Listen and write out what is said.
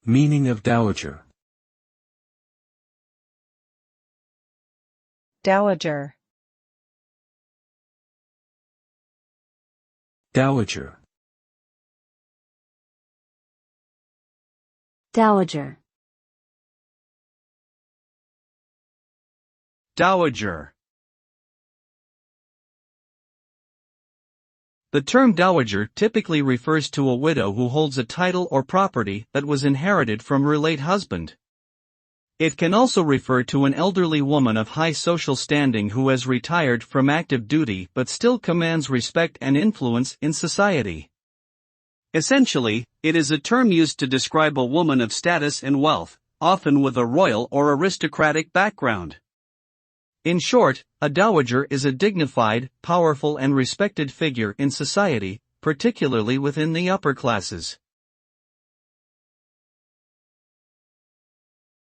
Meaning of dowager. Dowager. Dowager. Dowager. Dowager. The term dowager typically refers to a widow who holds a title or property that was inherited from her late husband. It can also refer to an elderly woman of high social standing who has retired from active duty but still commands respect and influence in society. Essentially, it is a term used to describe a woman of status and wealth, often with a royal or aristocratic background. In short, a dowager is a dignified, powerful and respected figure in society, particularly within the upper classes.